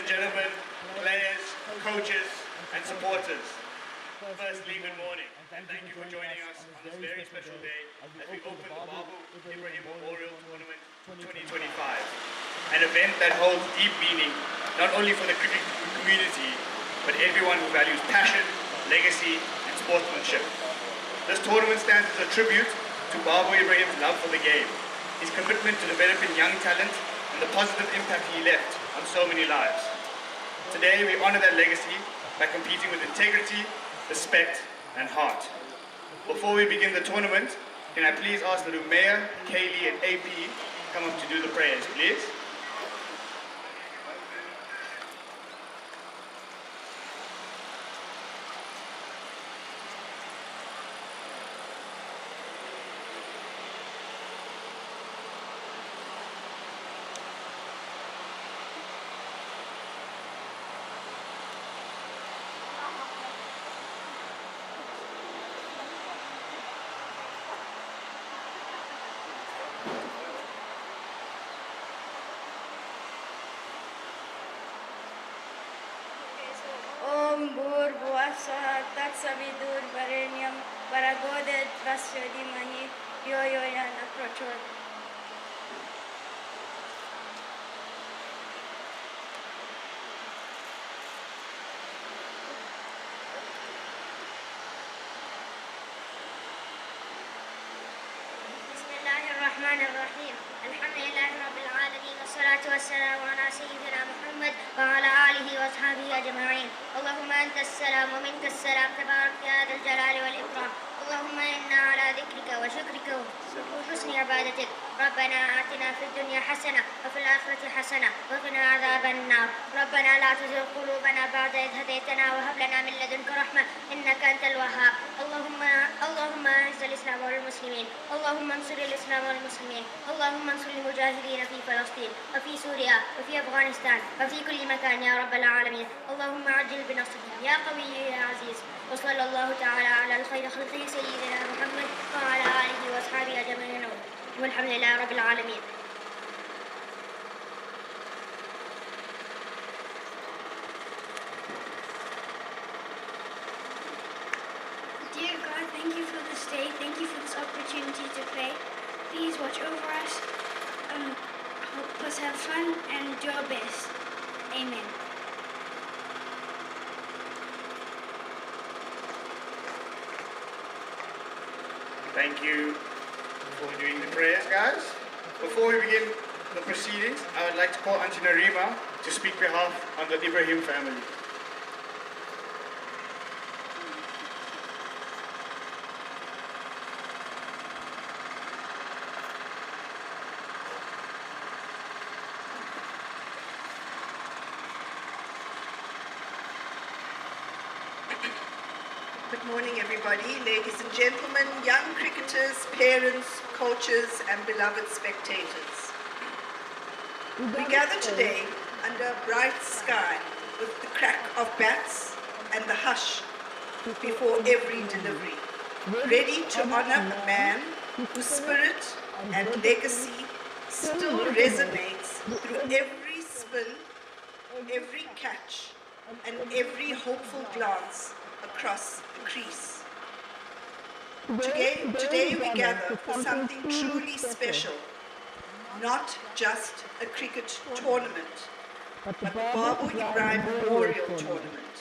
and gentlemen, players, coaches, and supporters. Firstly, good morning, and thank you for joining us on this very special day as we open the Babu Ibrahim Memorial Tournament 2025, an event that holds deep meaning not only for the cricket community, but everyone who values passion, legacy, and sportsmanship. This tournament stands as a tribute to Babu Ibrahim's love for the game, his commitment to developing young talent, and the positive impact he left on so many lives. Today, we honor that legacy by competing with integrity, respect, and heart. Before we begin the tournament, can I please ask the Mayor, Kaylee, and AP come up to do the prayers, please? Om Bhurvasvaha Tatsavidur Varenyam Varagodet Vasudhimahi Yo Yo Yana Prachodayate. الرحمن الرحيم الحمد لله رب العالمين والصلاة والسلام على سيدنا محمد وعلى آله وأصحابه أجمعين. اللهم أنت السلام ومنك السلام تبارك يا ذا الجلال والإكرام. اللهم إنا على ذكرك وشكرك وحسن عبادتك. ربنا آتنا في الدنيا حسنة وفي الآخرة حسنة وقنا عذاب النار. ربنا لا تزغ قلوبنا بعد إذ هديتنا وهب لنا من لدنك رحمة إنك أنت الوهاب. اللهم أعز الإسلام والمسلمين. اللهم انصر الإسلام والمسلمين. اللهم انصر المجاهدين في فلسطين وفي سوريا وفي أفغانستان وفي كل مكان يا رب العالمين. اللهم عجل بنصرهم يا قوي يا عزيز. وصلى الله تعالى على الخير خلقه سيدنا محمد وعلى آله وأصحابه أجمعين والحمد لله رب العالمين. Dear God, thank you for this day. Thank you for this opportunity to play. Please watch over us, help us have fun and do our best. Amen. Thank you for doing the prayers, guys. Before we begin the proceedings, I would like to call Auntie Narima to speak behalf of the Ibrahim family. Good morning, everybody, ladies and gentlemen, young cricketers, parents, coaches, and beloved spectators. We gather today under a bright sky with the crack of bats and the hush before every delivery, ready to honor a man whose spirit and legacy still resonates through every spin, every catch, and every hopeful glance across the crease. Today we gather for something truly special, not just a cricket tournament, but the Babu Ibrahim Memorial Tournament,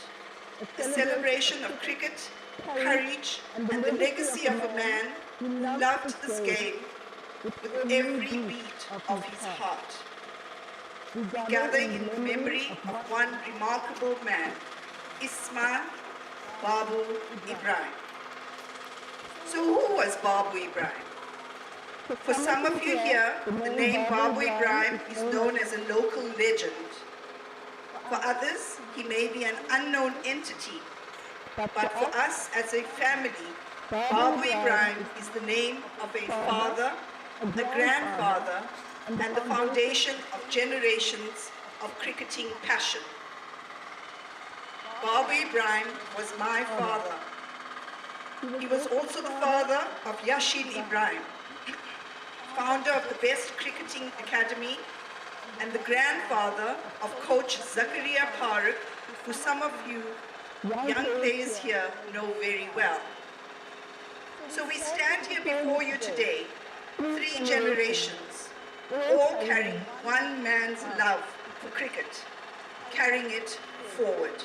a celebration of cricket, courage, and the legacy of a man who loved this game with every beat of his heart. We gather in the memory of one remarkable man, Babu Ibrahim. So who was Babu Ibrahim? For some of you here, the name Babu Ibrahim is known as a local legend. For others, he may be an unknown entity. But for us as a family, Babu Ibrahim is the name of a father, a grandfather, and the foundation of generations of cricketing passion. Babu Ibrahim was my father. He was also the father of Yashin Ibrahim, founder of the best cricketing academy and the grandfather of Coach Zakaria Park, who some of you young players here know very well. So we stand here before you today, 3 generations, all carrying one man's love for cricket, carrying it forward.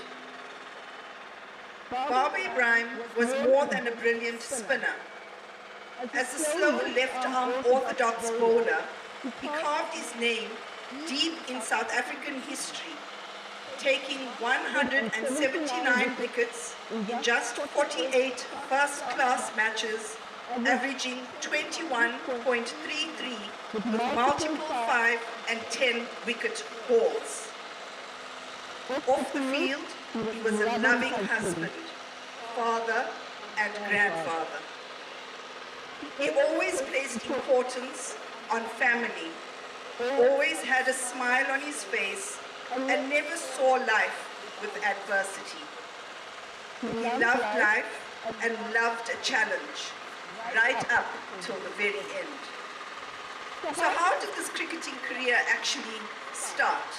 Babu Ibrahim was more than a brilliant spinner. As a slow left-arm orthodox bowler, he carved his name deep in South African history, taking 179 wickets in just 48 first-class matches, averaging 21.33 with multiple 5 and 10 wicket hauls. Off the field, he was a loving husband, father and grandfather. He always placed importance on family, always had a smile on his face, and never saw life with adversity. He loved life and loved a challenge, right up till the very end. So how did this cricketing career actually start?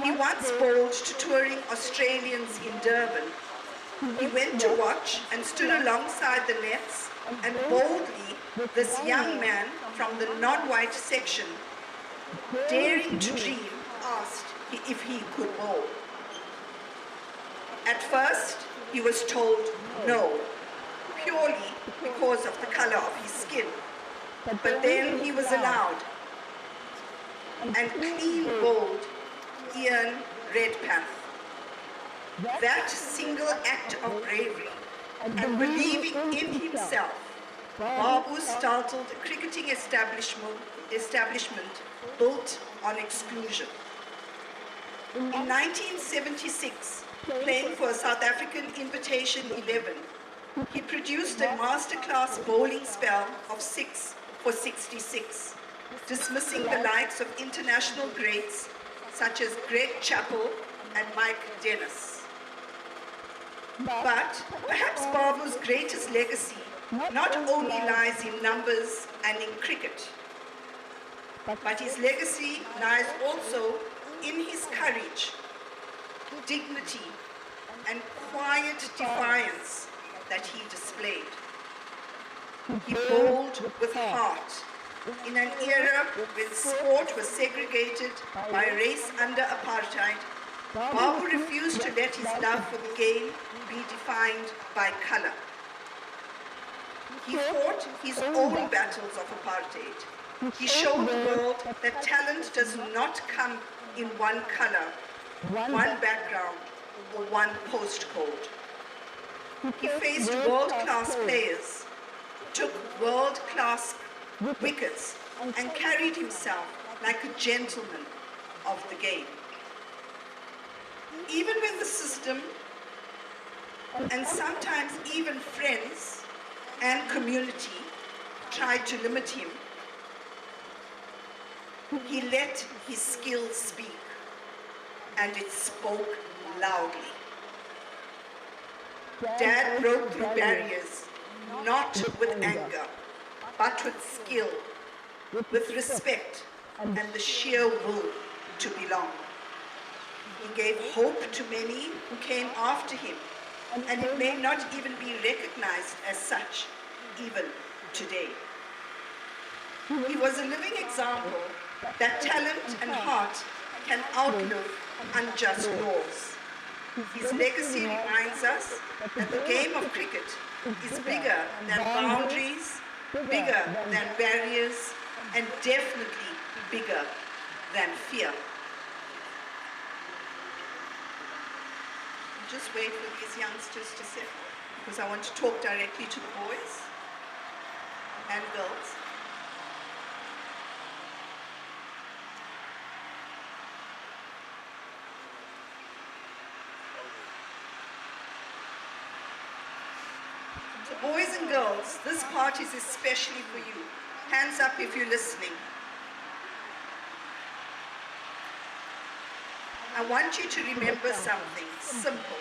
He once bowled to touring Australians in Durban. He went to watch and stood alongside the nets, and boldly this young man from the non-white section, daring to dream, asked if he could bowl. At first, he was told no, purely because of the color of his skin. But then he was allowed, and clean bowled Ian Redpath. That single act of bravery and believing in himself, Babu startled a cricketing establishment built on exclusion. In 1976, playing for a South African Invitation 11, he produced a masterclass bowling spell of 6 for 66, dismissing the likes of international greats such as Greg Chappell and Mike Dennis. But perhaps Babu's greatest legacy not only lies in numbers and in cricket, but his legacy lies also in his courage, dignity, and quiet defiance that he displayed. He bowled with heart in an era when sport was segregated by race under apartheid. Babu refused to let his love for the game be defined by color. He fought his own battles of apartheid. He showed the world that talent does not come in one color, one background, or one postcode. He faced world-class players, took world-class wickets, and carried himself like a gentleman of the game. Even when the system, and sometimes even friends and community, tried to limit him, he let his skill speak, and it spoke loudly. Dad broke through barriers, not with anger, but with skill, with respect, and the sheer will to belong. He gave hope to many who came after him, and it may not even be recognized as such, even today. He was a living example that talent and heart can outlive unjust laws. His legacy reminds us that the game of cricket is bigger than boundaries, bigger than barriers, and definitely bigger than fear. Just wait for these youngsters to settle, because I want to talk directly to the boys and girls. So boys and girls, this part is especially for you. Hands up if you're listening. I want you to remember something simple.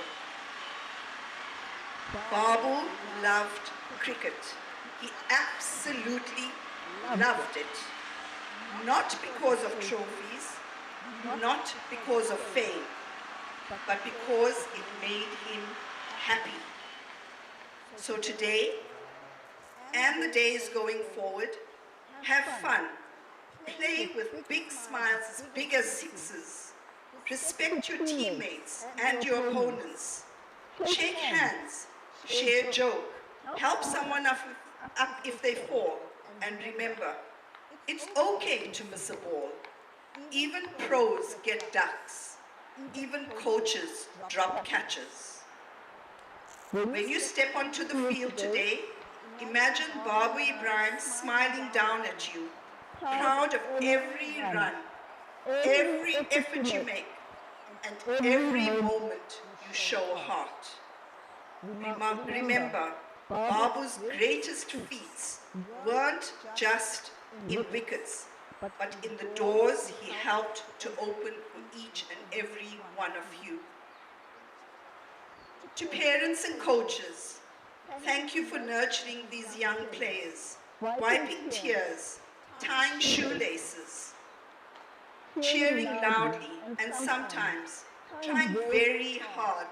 Babu loved cricket. He absolutely loved it. not because of trophies, not because of fame, but because it made him happy. So today, and the days going forward, have fun. Play with big smiles as big as sixes. Respect your teammates and your opponents. Shake hands, share a joke, help someone up if they fall. And remember, it's okay to miss a ball. Even pros get ducks. Even coaches drop catches. When you step onto the field today, imagine Babu Ibrahim smiling down at you, proud of every run, every effort you make, and every moment you show heart. Remember, Babu's greatest feats weren't just in wickets, but in the doors he helped to open for each and every one of you. To parents and coaches, thank you for nurturing these young players, wiping tears, tying shoelaces, cheering loudly, and sometimes trying very hard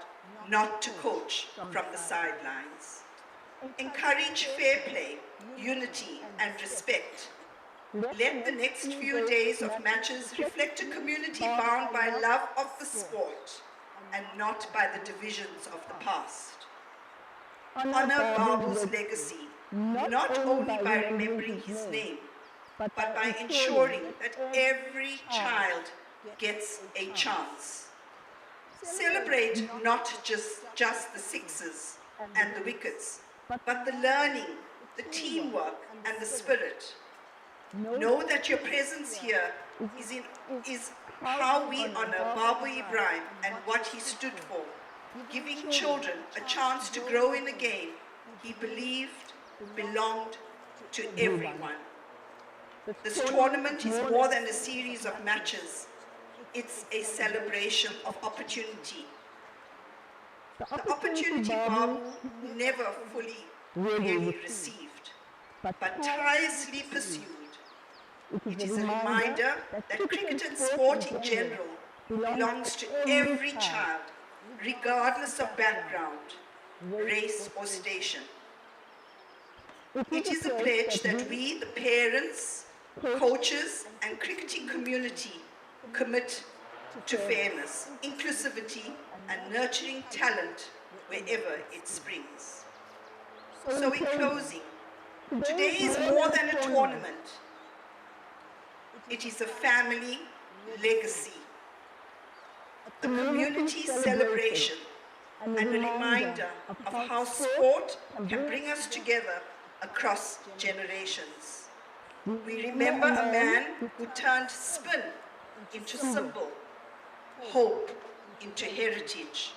not to coach from the sidelines. Encourage fair play, unity, and respect. Let the next few days of matches reflect a community bound by love of the sport and not by the divisions of the past. Honor Babu's legacy, not only by remembering his name, but by ensuring that every child gets a chance. Celebrate not just the sixes and the wickets, but the learning, the teamwork, and the spirit. Know that your presence here is how we honor Babu Ibrahim and what he stood for, giving children a chance to grow in a game he believed belonged to everyone. This tournament is more than a series of matches. It's a celebration of opportunity. The opportunity Babu never fully really received, but tirelessly pursued. It is a reminder that cricket and sport in general belongs to every child, regardless of background, race or station. It is a pledge that we, the parents, coaches and cricketing community commit to fairness, inclusivity and nurturing talent wherever it springs. So in closing, today is more than a tournament. It is a family legacy, a community celebration, and a reminder of how sport can bring us together across generations. We remember a man who turned spin into symbol, hope into heritage.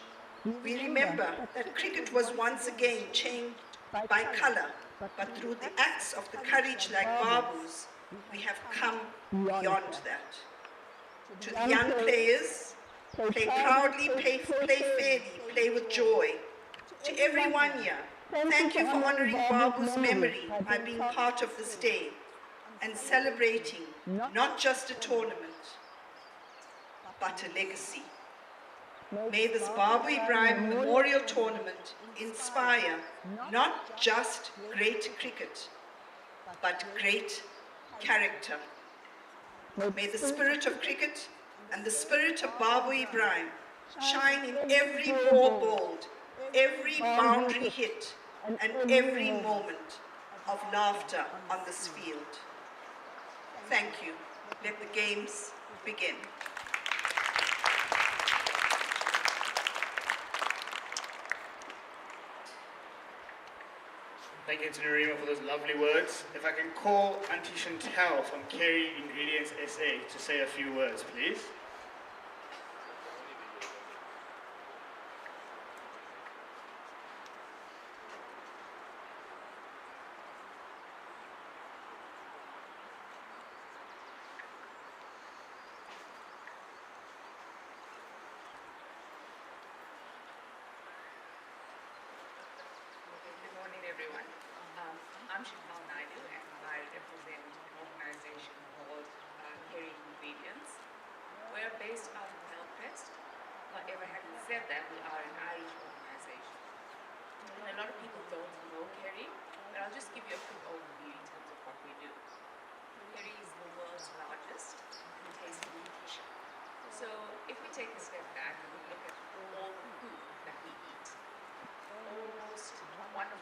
We remember that cricket was once again changed by colour, but through the acts of the courage like Babu's, we have come beyond that. To the young players, play proudly, play fairly, play with joy. To everyone here, thank you for honouring Babu's memory by being part of this day and celebrating not just a tournament, but a legacy. May this Babu Ibrahim Memorial Tournament inspire not just great cricket, but great character. May the spirit of cricket and the spirit of Babu Ibrahim shine in every ball bowled, every boundary hit, and every moment of laughter on this field. Thank you. Let the games begin. Thank you to Narima for those lovely words. If I can call Auntie Chantal from Kerry Ingredients SA to say a few words, please. Good morning, everyone. I'm Shikal Naidu, and I represent an organization called We're based out of Belfast. However, having said that, we are an Irish organization. And a lot of people don't know Kerry, but I'll just give you a quick overview in terms of what we do. Kerry is the world's largest taste and eat shop. So if we take a step back and we look at all the food that we eat, almost one of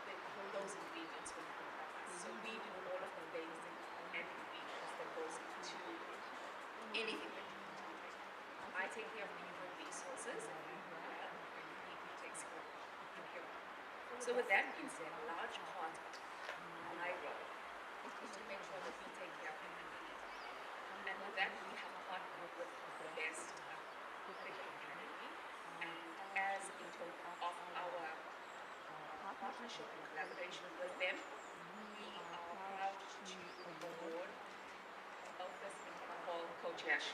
those ingredients will come from us. So we do all of the basic and ingredients that goes into anything that you eat. I take care of the human resources and he takes care of procurement. So with that being said, a large part of my role is to make sure that we take care of human needs. And with that, we have partnered with the best curriculum academy. And as a token of our partnership and collaboration with them, we are proud to award Elvis Paul Coach Ash.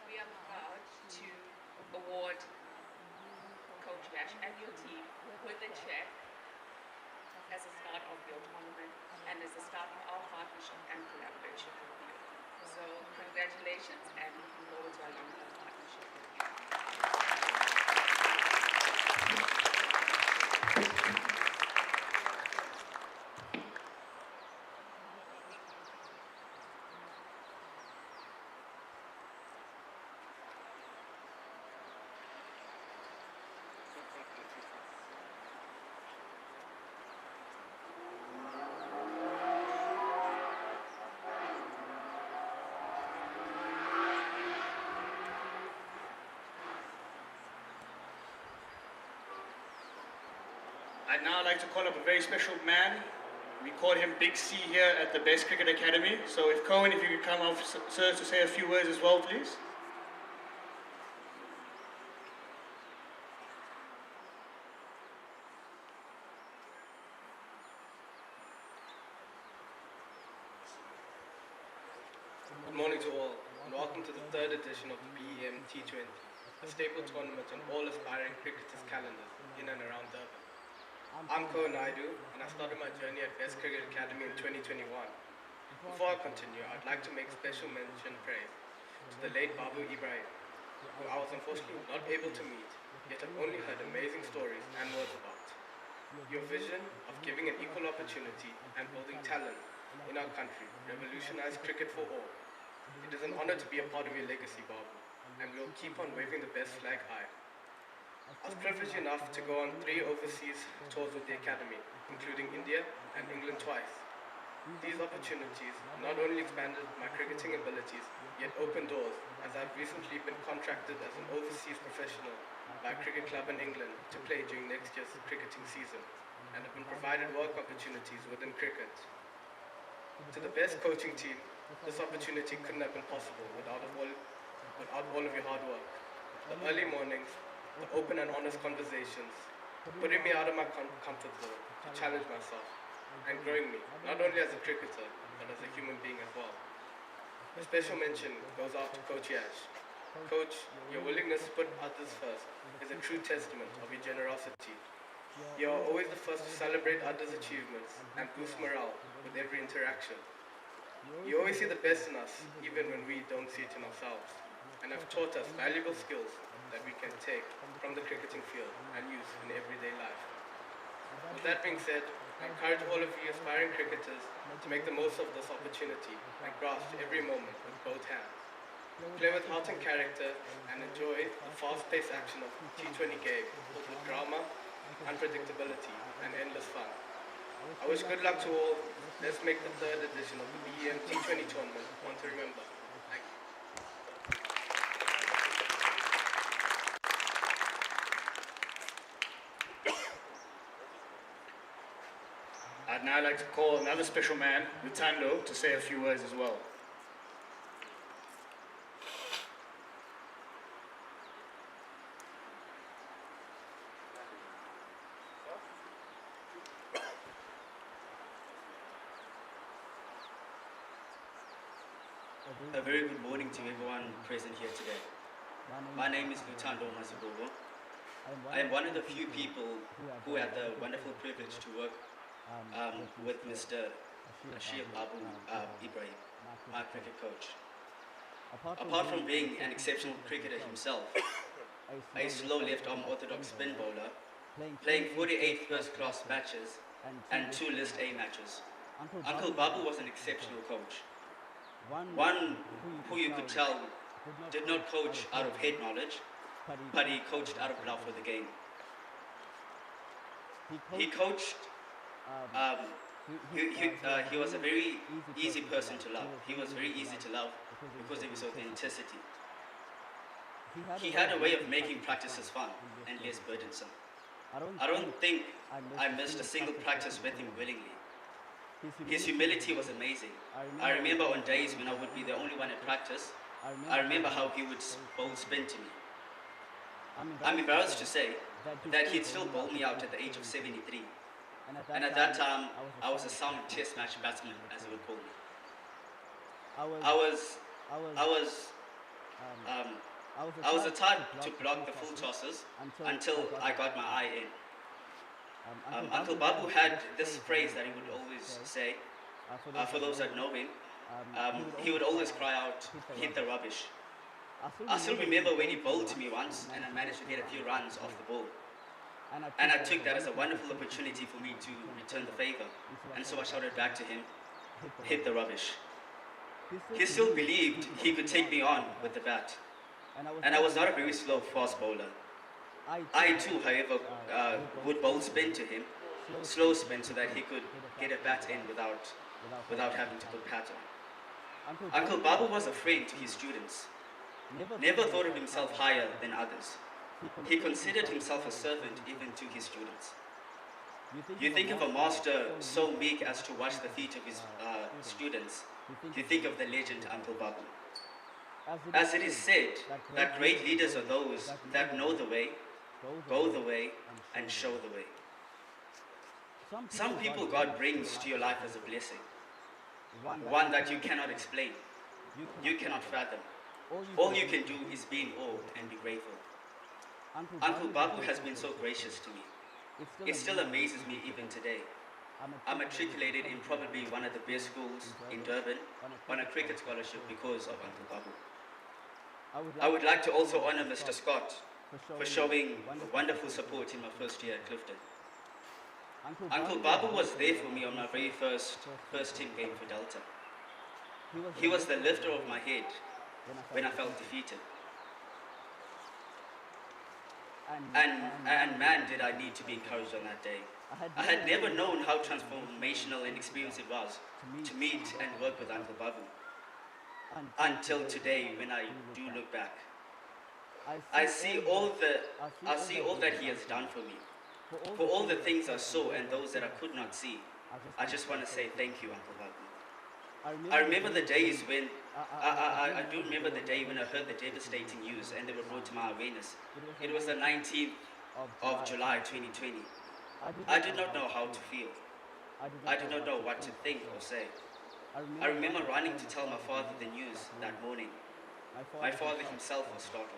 We are proud to award Coach Ash and your team with a check as a start of your tournament and as a start of our partnership and collaboration with you. So congratulations and looking forward to our long-term partnership with you. I'd now like to call up a very special man. We call him Big C here at the Best Cricket Academy. So if Cohen, if you could come up, sir, to say a few words as well, please. Good morning to all, and welcome to the third edition of the BEM T20, a staple tournament on all aspiring cricketers' calendars in and around Durban. I'm Ko Naidu, and I started my journey at Best Cricket Academy in 2021. Before I continue, I'd like to make special mention praise to the late Babu Ibrahim, who I was unfortunately not able to meet, yet I've only heard amazing stories and words about. Your vision of giving an equal opportunity and building talent in our country revolutionized cricket for all. It is an honor to be a part of your legacy, Babu, and we'll keep on waving the best flag high. I was privileged enough to go on 3 overseas tours with the Academy, including India and England twice. These opportunities not only expanded my cricketing abilities, yet opened doors, as I've recently been contracted as an overseas professional by a cricket club in England to play during next year's cricketing season, and have been provided work opportunities within cricket. To the best coaching team, this opportunity couldn't have been possible without all of your hard work. The early mornings, the open and honest conversations, putting me out of my comfort zone to challenge myself, and growing me, not only as a cricketer, but as a human being as well. A special mention goes out to Coach Yash. Coach, your willingness to put others first is a true testament of your generosity. You are always the first to celebrate others' achievements and boost morale with every interaction. You always see the best in us, even when we don't see it in ourselves, and have taught us valuable skills that we can take from the cricketing field and use in everyday life. With that being said, I encourage all of you aspiring cricketers to make the most of this opportunity and grasp every moment with both hands. Play with heart and character and enjoy the fast-paced action of the T20 game filled with drama, unpredictability, and endless fun. I wish good luck to all. Let's make the third edition of the BEM T20 tournament one to remember. Thank you. I'd now like to call another special man, Lutando, to say a few words as well. A very good morning to everyone present here today. My name is Lutando Masibogo. I am one of the few people who had the wonderful privilege to work with Mr. Babu Ibrahim. my cricket coach. Apart from being an exceptional cricketer himself, a slow left-arm orthodox spin bowler, playing 48 first-class matches and 2 List A matches, Uncle Babu was an exceptional coach. One who you could tell did not coach out of head knowledge, but he coached out of love for the game. He coached, he was a very easy person to love. He was very easy to love because of his authenticity. He had a way of making practices fun and less burdensome. I don't think I missed a single practice with him willingly. His humility was amazing. I remember on days when I would be the only one at practice, I remember how he would bowl spin to me. I'm embarrassed to say that he'd still bowl me out at the age of 73. And at that time, I was a sound test match batsman, as he would call me. I was the type to block the full tosses until I got my eye in. Uncle Babu had this phrase that he would always say, for those that know him, he would always cry out, "Hit the rubbish." I still remember when he bowled to me once and I managed to get a few runs off the ball. And I took that as a wonderful opportunity for me to return the favor. And so I shouted back to him, "Hit the rubbish." He still believed he could take me on with the bat. And I was not a very slow fast bowler. I too, however, would bowl spin to him, slow spin so that he could get a bat in without having to put pat on. Uncle Babu was a friend to his students. Never thought of himself higher than others. He considered himself a servant even to his students. You think of a master so meek as to wash the feet of his students, you think of the legend Uncle Babu. As it is said, that great leaders are those that know the way, go the way, and show the way. Some people God brings to your life as a blessing, one that you cannot explain, you cannot fathom. All you can do is be in awe and be grateful. Uncle Babu has been so gracious to me. It still amazes me even today. I'm matriculated in probably one of the best schools in Durban on a cricket scholarship because of Uncle Babu. I would like to also honor Mr. Scott for showing wonderful support in my first year at Clifton. Uncle Babu was there for me on my very first team game for Delta. He was the lifter of my head when I felt defeated. And man, did I need to be encouraged on that day. I had never known how transformational an experience it was to meet and work with Uncle Babu. Until today, when I do look back, I see all that he has done for me. For all the things I saw and those that I could not see, I just want to say thank you, Uncle Babu. I remember the days when I do remember the day when I heard the devastating news and they were brought to my awareness. It was the 19th of July 2020. I did not know how to feel. I did not know what to think or say. I remember running to tell my father the news that morning. My father himself was startled.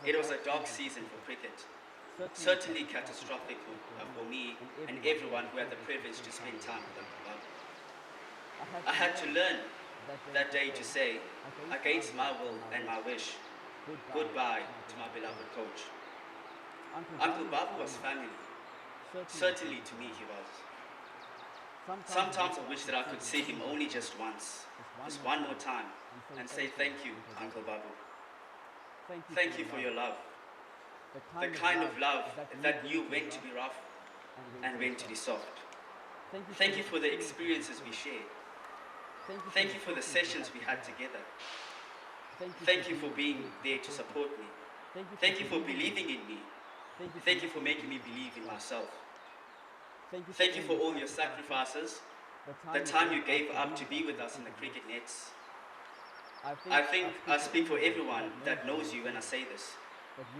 It was a dark season for cricket. Certainly catastrophic for me and everyone who had the privilege to spend time with Uncle Babu. I had to learn that day to say, against my will and my wish, goodbye to my beloved coach. Uncle Babu was family. Certainly to me he was. Sometimes I wish that I could see him only just once, just one more time, and say thank you, Uncle Babu. Thank you for your love. The kind of love that knew when to be rough and when to be soft. Thank you for the experiences we shared. Thank you for the sessions we had together. Thank you for being there to support me. Thank you for believing in me. Thank you for making me believe in myself. Thank you for all your sacrifices, the time you gave up to be with us in the cricket nets. I think I speak for everyone that knows you when I say this,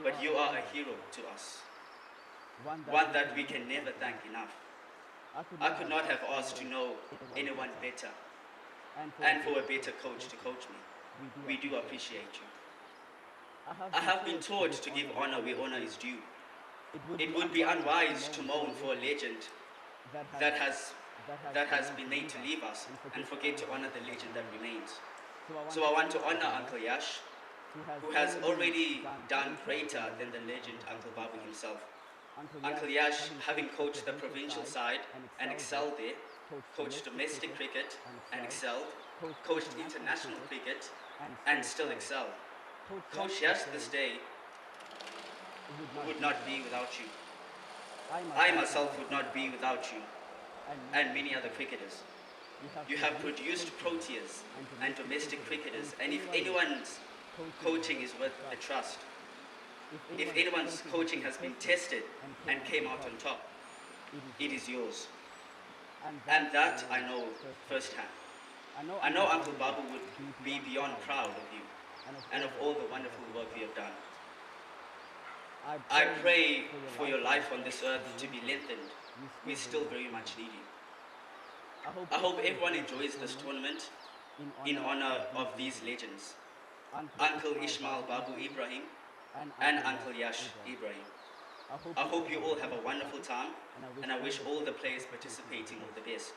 but you are a hero to us, one that we can never thank enough. I could not have asked to know anyone better, and for a better coach to coach me. We do appreciate you. I have been taught to give honor where honor is due. It would be unwise to mourn for a legend that has that has been made to leave us and forget to honor the legend that remains. So I want to honor Uncle Yash, who has already done greater than the legend Uncle Babu himself. Uncle Yash, having coached the provincial side and excelled there, coached domestic cricket and excelled, coached international cricket and still excelled. Coach Yash this day would not be without you. I myself would not be without you and many other cricketers. You have produced proteas and domestic cricketers, and if anyone's coaching is worth the trust, if anyone's coaching has been tested and came out on top, it is yours. And that I know firsthand. I know Uncle Babu would be beyond proud of you and of all the wonderful work you have done. I pray for your life on this earth to be lengthened. We still very much need you. I hope everyone enjoys this tournament in honor of these legends, Uncle Ishmael Babu Ibrahim and Uncle Yash Ibrahim. I hope you all have a wonderful time, and I wish all the players participating all the best.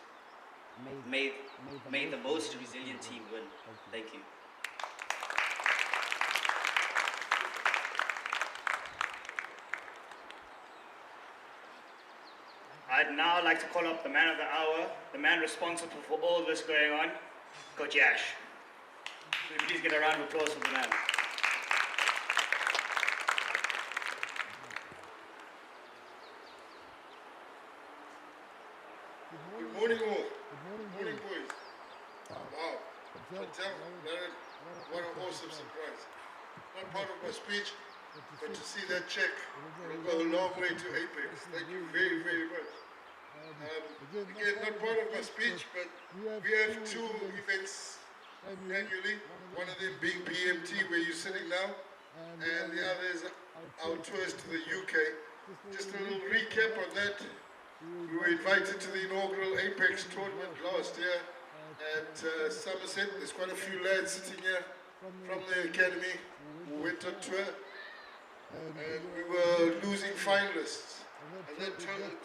May the most resilient team win. Thank you. I'd now like to call up the man of the hour, the man responsible for all this going on, Coach Yash. Will you please get a round of applause for the man. Good morning all. Good morning boys. Wow. What an awesome surprise. Not part of my speech, but to see that check will go a long way to Apex. Thank you very, very much. Again, not part of my speech, but we have two events annually. One of them being BMT, where you're sitting now, and the other is our tours to the UK. Just a little recap on that. We were invited to the inaugural Apex tournament last year at Somerset. There's quite a few lads sitting here from the academy who went on tour, and we were losing finalists. And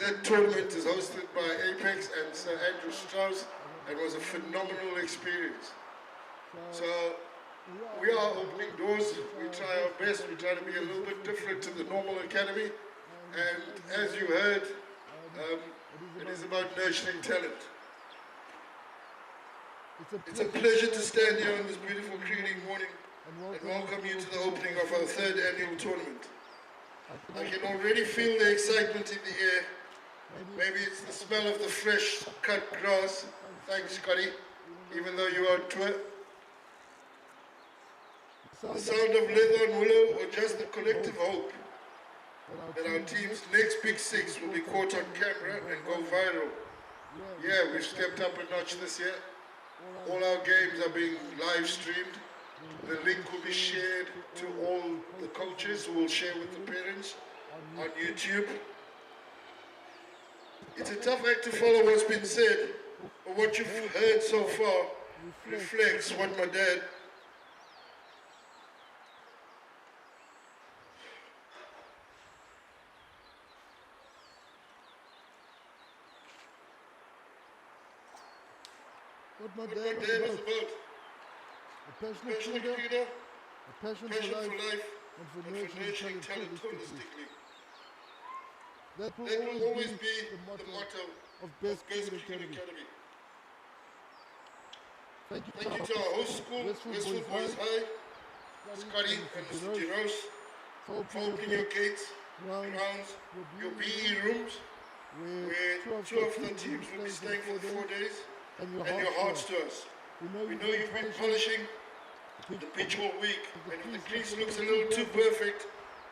that tournament is hosted by Apex and Sir Andrew Strauss, and was a phenomenal experience. So we are opening doors. We try our best. We try to be a little bit different to the normal academy, and as you heard, it is about nurturing talent. It's a pleasure to stand here on this beautiful cricketing morning and welcome you to the opening of our third annual tournament. I can already feel the excitement in the air. Maybe it's the smell of the fresh cut grass. Thanks, Scotty, even though you are on tour. The sound of leather and willow, or just the collective hope that our team's next big six will be caught on camera and go viral. Yeah, we've stepped up a notch this year. All our games are being live streamed. The link will be shared to all the coaches who will share with the parents on YouTube. It's a tough act to follow what's been said, but what you've heard so far reflects what my dad was about. A passionate cricketer, a passion for life, and for nurturing talent holistically. That will always be the motto of Best Cricket Academy. Thank you to our host school, Westwood Boys High, Scotty and Mr. Giros, for opening your gates, grounds, your BE rooms, where two of the teams will be staying for 4 days, and your hearts to us. We know you've been polishing the pitch all week, and if the crease looks a little too perfect,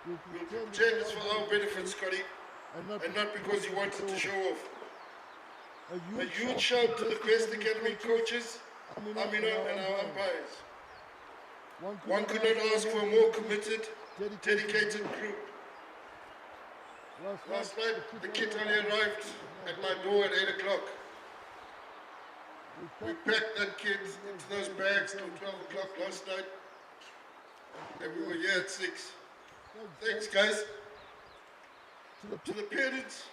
we'll pretend it's for our benefit, Scotty, and not because you wanted to show off. A huge shout to the Best Academy coaches, Amina and our umpires. One could not ask for a more committed, dedicated group. Last night, the kit only arrived at my door at 8 o'clock. We packed that kit into those bags till 12 o'clock last night, and we were here at 6. Thanks, guys. To the parents,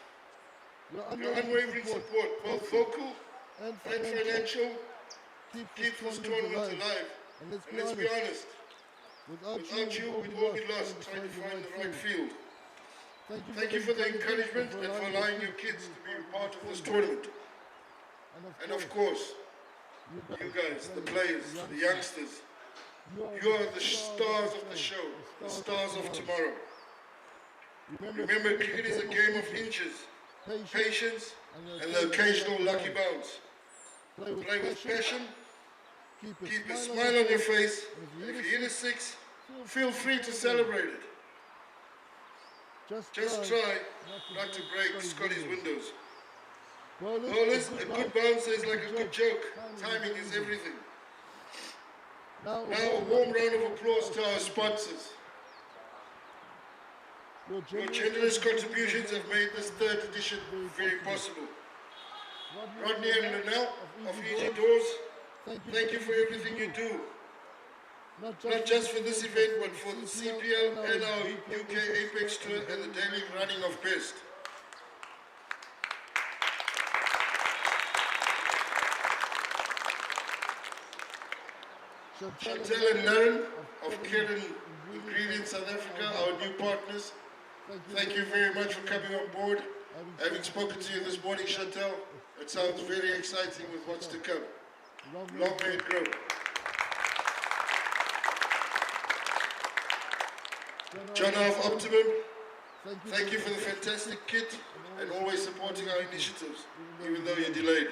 Your unwavering support, both vocal and financial, keeps this tournament alive. And let's be honest, without you, we'd all be lost trying to find the right field. Thank you for the encouragement and for allowing your kids to be a part of this tournament. And of course, you guys, the players, the youngsters, you are the stars of the show, the stars of tomorrow. Remember, cricket is a game of inches, patience, and the occasional lucky bounce. Play with passion, keep a smile on your face, and if you hit a six, feel free to celebrate it. Just try not to break Scotty's windows. Bowlers, a good bounce is like a good joke. Timing is everything. Now a warm round of applause to our sponsors. Your generous contributions have made this third edition very possible. Rodney and Linnell of Easy Doors, thank you for everything you do. Not just for this event, but for the CPL and our UK Apex Tour and the daily running of Best. Chantel and Naren of Kieran Ingredients South Africa, our new partners, thank you very much for coming on board. Having spoken to you this morning, Chantel, it sounds very exciting with what's to come. Long may it grow. John of Optimum, thank you for the fantastic kit and always supporting our initiatives, even though you're delayed.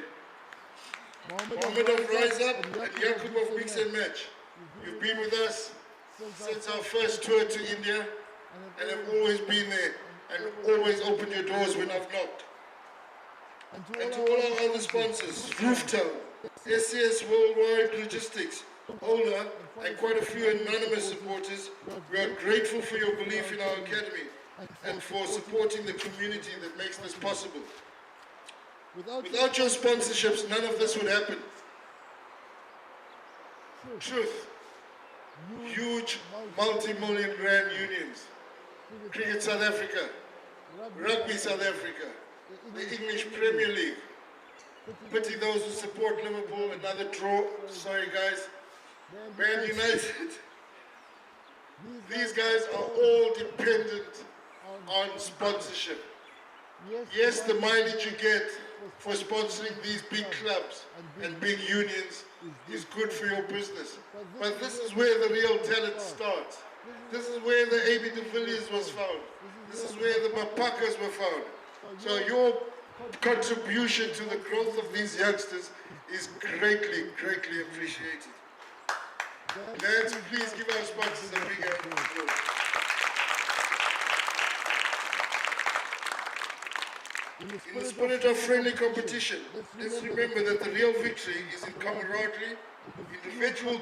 Mohammed of Rise Up and Yakub of Mix and Match, you've been with us since our first tour to India and have always been there and always opened your doors when I've knocked. And to all our other sponsors, Rooftown, SCS Worldwide Logistics, Ola, and quite a few anonymous supporters, we are grateful for your belief in our academy and for supporting the community that makes this possible. Without your sponsorships, none of this would happen. Truth. Huge multi-million rand unions. Cricket South Africa. Rugby South Africa. The English Premier League. Pity those who support Liverpool, another draw. Sorry guys. Man United. These guys are all dependent on sponsorship. Yes, the mileage you get for sponsoring these big clubs and big unions is good for your business. But this is where the real talent starts. This is where the A.B. de Villiers was found. This is where the Mapakas were found. So your contribution to the growth of these youngsters is greatly, greatly appreciated. Let's please give our sponsors a big hand of applause. In the spirit of friendly competition, let's remember that the real victory is in camaraderie, individual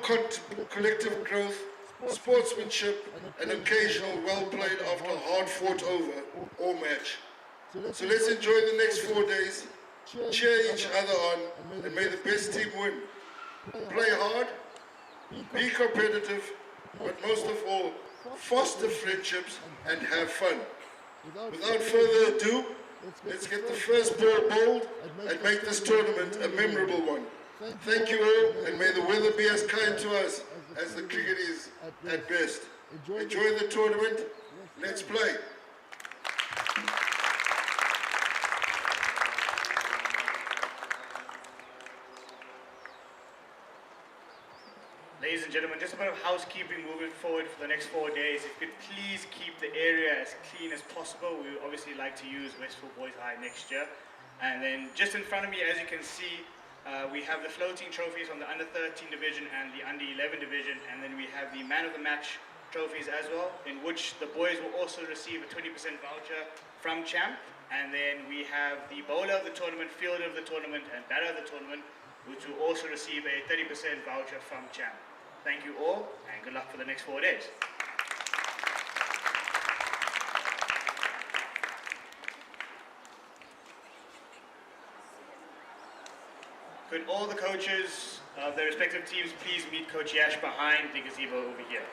collective growth, sportsmanship, and occasional well played after a hard fought over or match. So let's enjoy the next 4 days, cheer each other on, and may the best team win. Play hard, be competitive, but most of all, foster friendships and have fun. Without further ado, let's get the first ball bowled and make this tournament a memorable one. Thank you all, and may the weather be as kind to us as the cricket is at best. Enjoy the tournament. Let's play. Ladies and gentlemen, just a bit of housekeeping moving forward for the next 4 days. If you could please keep the area as clean as possible. We would obviously like to use Westfield Boys High next year. And then just in front of me, as you can see, we have the floating trophies from the under 13 division and the under 11 division. And then we have the man of the match trophies as well, in which the boys will also receive a 20% voucher from Champ. And then we have the bowler of the tournament, fielder of the tournament, and batter of the tournament, which will also receive a 30% voucher from Champ. Thank you all, and good luck for the next 4 days. Could all the coaches of their respective teams please meet Coach Yash behind the gazebo over here?